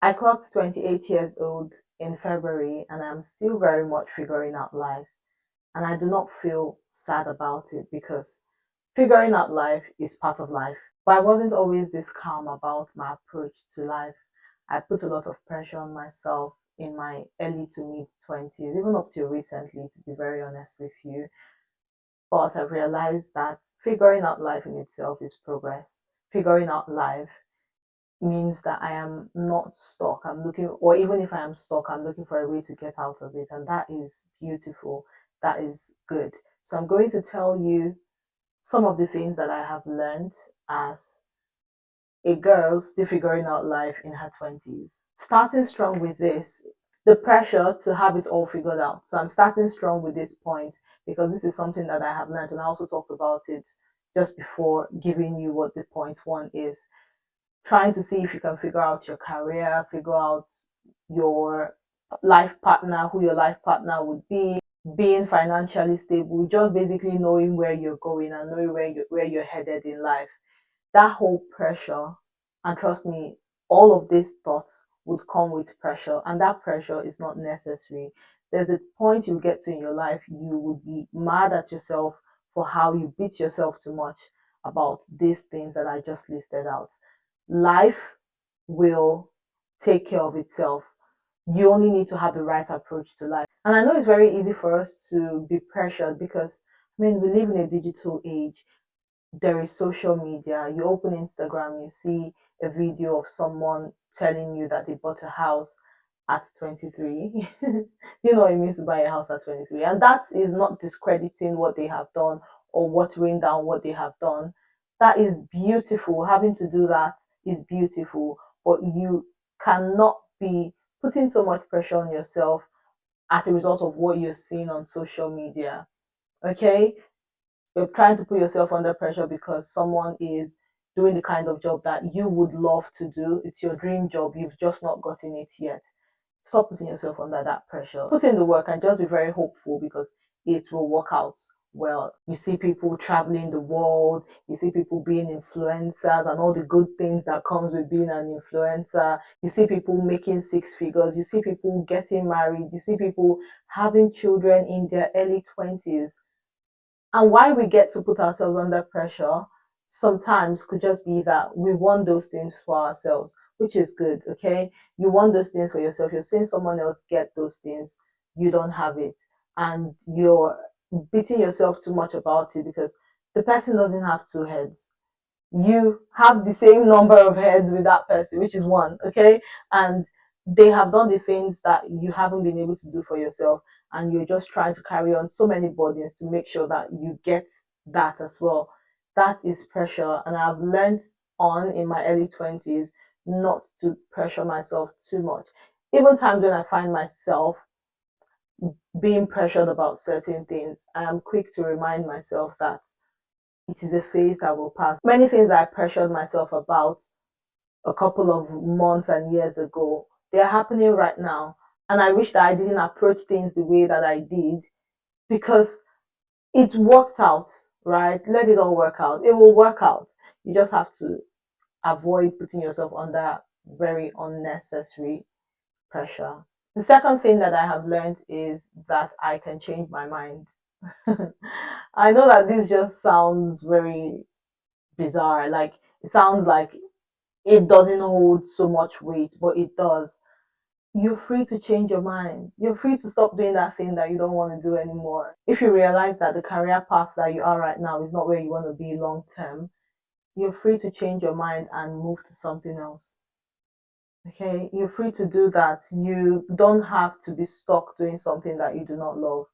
I clocked 28 years old in February and I'm still very much figuring out life. And I do not feel sad about it because figuring out life is part of life. But I wasn't always this calm about my approach to life. I put a lot of pressure on myself in my early to mid 20s, even up till recently, to be very honest with you. But I've realized that figuring out life in itself is progress. Figuring out life means that I am not stuck. I'm looking, or even if I am stuck, I'm looking for a way to get out of it. And that is beautiful. That is good. So I'm going to tell you some of the things that I have learned as a girl still figuring out life in her 20s. Starting strong with this, the pressure to have it all figured out. So I'm starting strong with this point because this is something that I have learned, and I also talked about it just before giving you what the point one is. Trying to see if you can figure out your career, figure out your life partner, who your life partner would be, being financially stable, just basically knowing where you're going and knowing where you're headed in life. That whole pressure, and trust me, all of these thoughts would come with pressure, and that pressure is not necessary. There's a point you get to in your life, you would be mad at yourself for how you beat yourself too much about these things that I just listed out. Life will take care of itself. You only need to have the right approach to life. And I know it's very easy for us to be pressured because, I mean, we live in a digital age. There is social media. You open Instagram, you see a video of someone telling you that they bought a house at 23. You know what it means to buy a house at 23. And that is not discrediting what they have done or watering down what they have done. That is beautiful. Having to do that is beautiful. But you cannot be putting so much pressure on yourself as a result of what you're seeing on social media. Okay? You're trying to put yourself under pressure because someone is doing the kind of job that you would love to do. It's your dream job. You've just not gotten it yet. Stop putting yourself under that pressure. Put in the work and just be very hopeful because it will work out well. You see people traveling the world, you see people being influencers and all the good things that comes with being an influencer. You see people making six figures, you see people getting married, you see people having children in their early 20s. And why we get to put ourselves under pressure sometimes could just be that we want those things for ourselves, which is good, okay? You want those things for yourself. You're seeing someone else get those things, you don't have it. And you're beating yourself too much about it because the person doesn't have two heads. You have the same number of heads with that person, which is one, okay? And they have done the things that you haven't been able to do for yourself, and you're just trying to carry on so many burdens to make sure that you get that as well. That is pressure, and I've learned on in my early 20s not to pressure myself too much. Even times when I find myself being pressured about certain things, I am quick to remind myself that it is a phase that will pass. Many things I pressured myself about a couple of months and years ago, they're happening right now. And I wish that I didn't approach things the way that I did because it worked out, right? Let it all work out. It will work out. You just have to avoid putting yourself under very unnecessary pressure. The second thing that I have learned is that I can change my mind. I know that this just sounds very bizarre. Like it sounds like it doesn't hold so much weight, but it does. You're free to change your mind. You're free to stop doing that thing that you don't want to do anymore. If you realize that the career path that you are right now is not where you want to be long term, you're free to change your mind and move to something else. Okay, you're free to do that. You don't have to be stuck doing something that you do not love.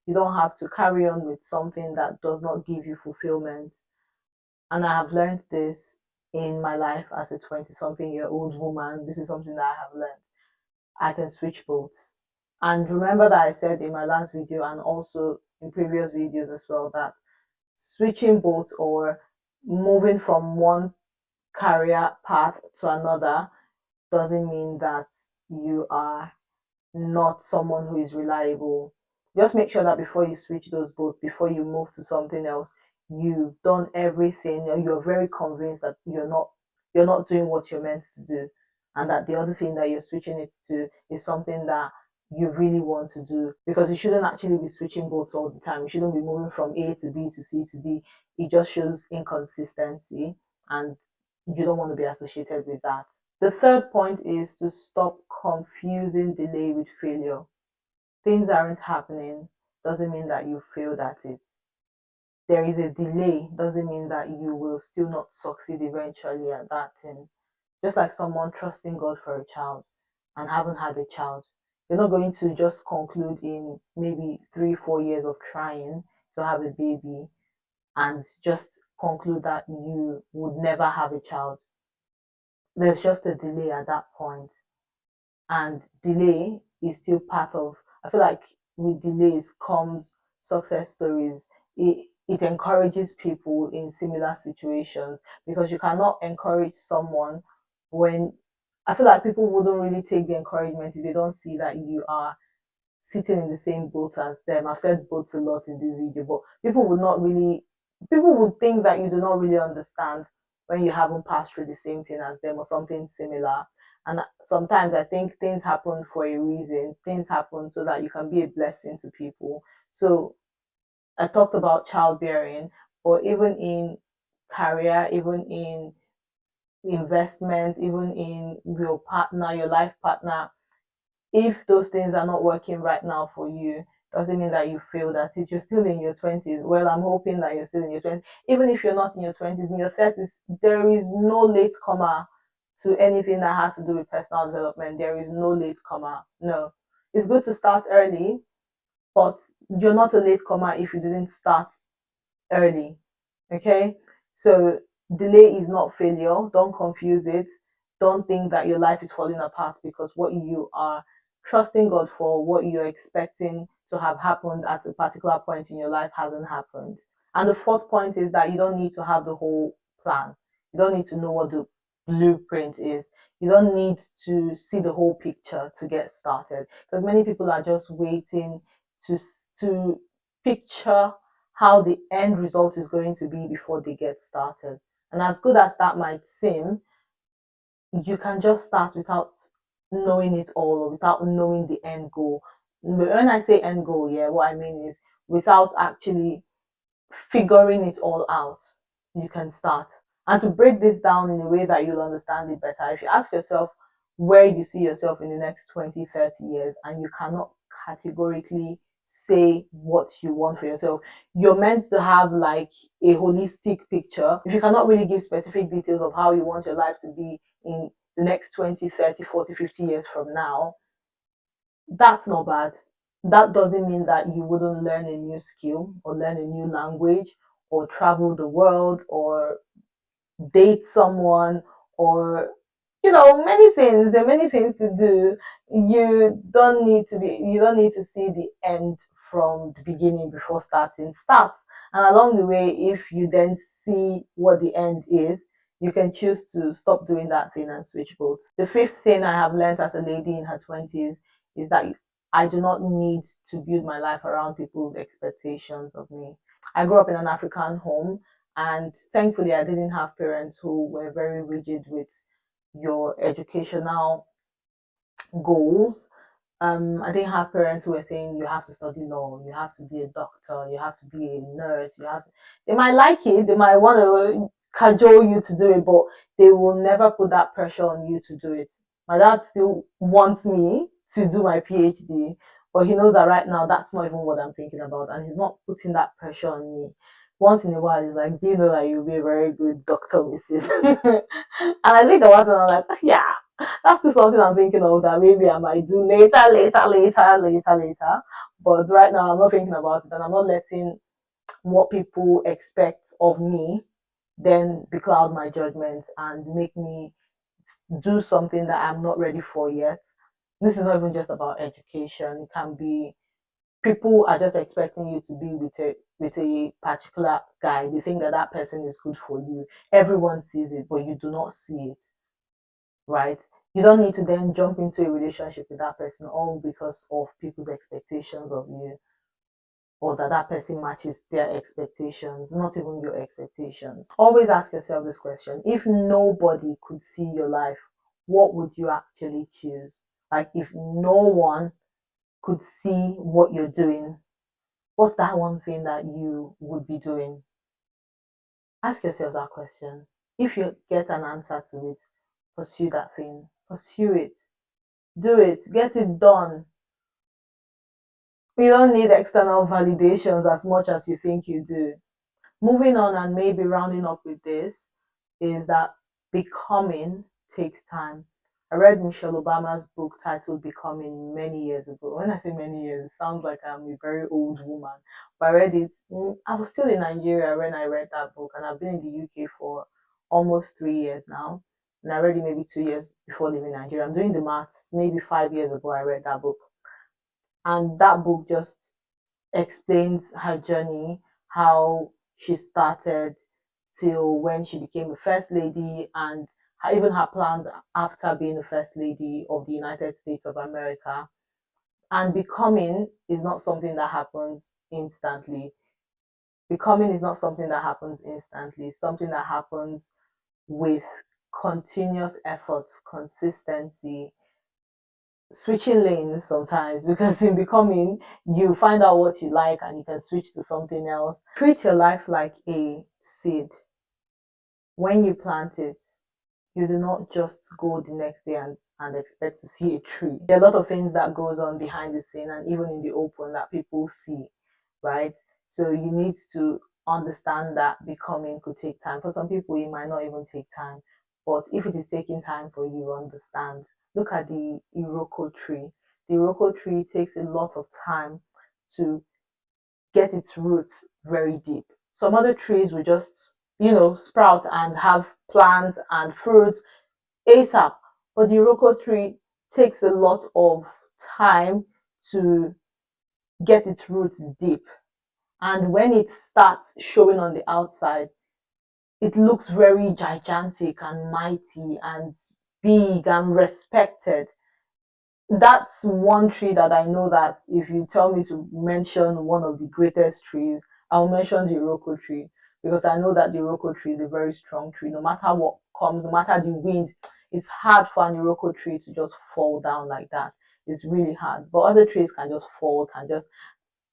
You don't have to carry on with something that does not give you fulfillment. And I have learned this in my life as a 20 something year old woman. This is something that I have learned. I can switch boats. And remember that I said in my last video and also in previous videos as well that switching boats or moving from one career path to another doesn't mean that you are not someone who is reliable. Just make sure that before you switch those boats, before you move to something else, you've done everything, or you're very convinced that you're not doing what you're meant to do. and that the other thing that you're switching it to is something that you really want to do, because you shouldn't actually be switching boats all the time. You shouldn't be moving from A to B to C to D. It just shows inconsistency, and you don't want to be associated with that. The third point is to stop confusing delay with failure. Things aren't happening doesn't mean that you failed at it. There is a delay doesn't mean that you will still not succeed eventually at that thing. Just like someone trusting God for a child and haven't had a child. You're not going to just conclude in maybe 3-4 years of trying to have a baby and just conclude that you would never have a child. There's just a delay at that point, and delay is still part of, I feel like with delays comes success stories. It encourages people in similar situations, because you cannot encourage someone when, I feel like people wouldn't really take the encouragement if they don't see that you are sitting in the same boat as them. I've said boats a lot in this video, but people would think that you do not really understand when you haven't passed through the same thing as them or something similar. And sometimes I think things happen for a reason. Things happen so that you can be a blessing to people. So I talked about childbearing, but even in career, even in investment, even in your partner, your life partner, if those things are not working right now for you, doesn't mean that you failed at it. You're still in your 20s. Well, I'm hoping that you're still in your 20s. Even if you're not in your 20s, in your 30s, there is no late comer to anything that has to do with personal development. There is no late comer. No. It's good to start early, but you're not a late comer if you didn't start early. Okay? So delay is not failure. Don't confuse it. Don't think that your life is falling apart because what you are trusting God for, what you're expecting to have happened at a particular point in your life hasn't happened. And the fourth point is that you don't need to have the whole plan. You don't need to know what the blueprint is. You don't need to see the whole picture to get started, because many people are just waiting to picture how the end result is going to be before they get started. And as good as that might seem, you can just start without knowing it all, or without knowing the end goal. When I say end goal, yeah, what I mean is without actually figuring it all out, you can start. And to break this down in a way that you'll understand it better, if you ask yourself where you see yourself in the next 20, 30 years, and you cannot categorically say what you want for yourself, you're meant to have like a holistic picture. If you cannot really give specific details of how you want your life to be in the next 20, 30, 40, 50 years from now, that's not bad. That doesn't mean that you wouldn't learn a new skill or learn a new language or travel the world or date someone, or many things. There are many things to do. You don't need to see the end from the beginning before starting. Start, and along the way, if you then see what the end is, you can choose to stop doing that thing and switch boats. The fifth thing I have learned as a lady in her 20s is that I do not need to build my life around people's expectations of me. I grew up in an African home, and thankfully, I didn't have parents who were very rigid with your educational goals. I didn't have parents who were saying you have to study law, you have to be a doctor, you have to be a nurse, you have to. They might like it, they might want to cajole you to do it, but they will never put that pressure on you to do it. My dad still wants me to do my PhD, but he knows that right now that's not even what I'm thinking about, and he's not putting that pressure on me. Once in a while, he's like, "Do you know that you'll be a very good doctor, Mrs.?" And I think about it, and I'm like, "Yeah, that's just something I'm thinking of that maybe I might do later. But right now, I'm not thinking about it, and I'm not letting what people expect of me then becloud my judgments and make me do something that I'm not ready for yet. This is not even just about education. It can be people are just expecting you to be with a particular guy. They think that that person is good for you. Everyone sees it, but you do not see it, right? You don't need to then jump into a relationship with that person all because of people's expectations of you, or that that person matches their expectations, not even your expectations. Always ask yourself this question: if nobody could see your life, what would you actually choose? Like, if no one could see what you're doing, what's that one thing that you would be doing? Ask yourself that question. If you get an answer to it, pursue that thing. Pursue it. Do it. Get it done. You don't need external validations as much as you think you do. Moving on, and maybe rounding up with this, is that becoming takes time. I read Michelle Obama's book titled Becoming many years ago. When I say many years, it sounds like I'm a very old woman. But I read it, I was still in Nigeria when I read that book, and I've been in the UK for almost 3 years now. And I read it maybe 2 years before leaving Nigeria. I'm doing the maths, maybe 5 years ago, I read that book. And that book just explains her journey, how she started till when she became a first lady, and even her plans after being a first lady of the United States of America. And becoming is not something that happens instantly. Becoming is not something that happens instantly. It's something that happens with continuous efforts, consistency, switching lanes sometimes, because in becoming you find out what you like and you can switch to something else. Treat your life like a seed. When you plant it, you do not just go the next day and expect to see a tree. There are a lot of things that goes on behind the scene and even in the open that people see, right? So you need to understand that becoming could take time. For some people, it might not even take time. But if it is taking time for you, understand. Look at the Iroko tree. The Iroko tree takes a lot of time to get its roots very deep. Some other trees will just, sprout and have plants and fruits ASAP. But the Iroko tree takes a lot of time to get its roots deep. And when it starts showing on the outside, it looks very gigantic and mighty and big and respected. That's one tree that I know that if you tell me to mention one of the greatest trees, I'll mention the Iroko tree, because I know that the Iroko tree is a very strong tree. No matter what comes, no matter the wind, it's hard for an Iroko tree to just fall down like that. It's really hard. But other trees can just fall, can just,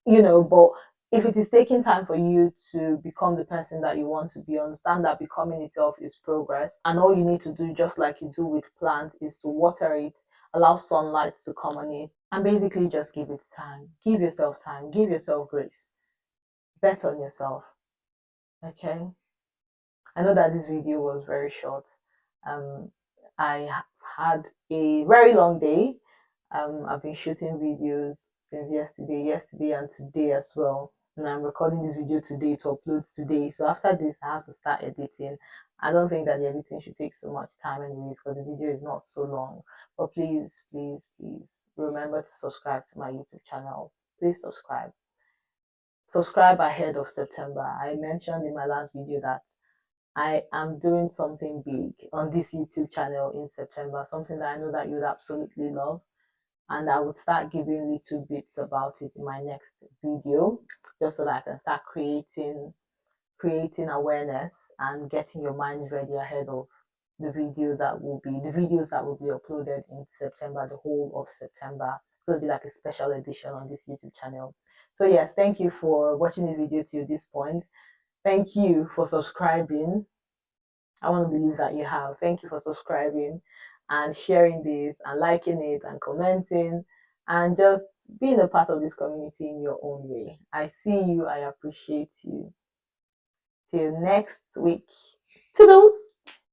but if it is taking time for you to become the person that you want to be, understand that becoming itself is progress. And all you need to do, just like you do with plants, is to water it, allow sunlight to come on it, and basically just give it time. Give yourself time, give yourself grace. Bet on yourself. Okay? I know that this video was very short. I had a very long day. I've been shooting videos since yesterday and today as well. And I'm recording this video today to upload today. So after this, I have to start editing. I don't think that the editing should take so much time anyways, because the video is not so long. But please, please, please remember to subscribe to my YouTube channel. Please subscribe. Subscribe ahead of September. I mentioned in my last video that I am doing something big on this YouTube channel in September, something that I know that you would absolutely love. And I would start giving little bits about it in my next video, just so that I can start creating awareness and getting your mind ready ahead of the videos that will be uploaded in September, the whole of September. It's going to be like a special edition on this YouTube channel. So yes, thank you for watching this video till this point. Thank you for subscribing. I want to believe that you have. Thank you for subscribing and sharing this and liking it and commenting and just being a part of this community in your own way. I see you. I appreciate you. Till next week. Toodles!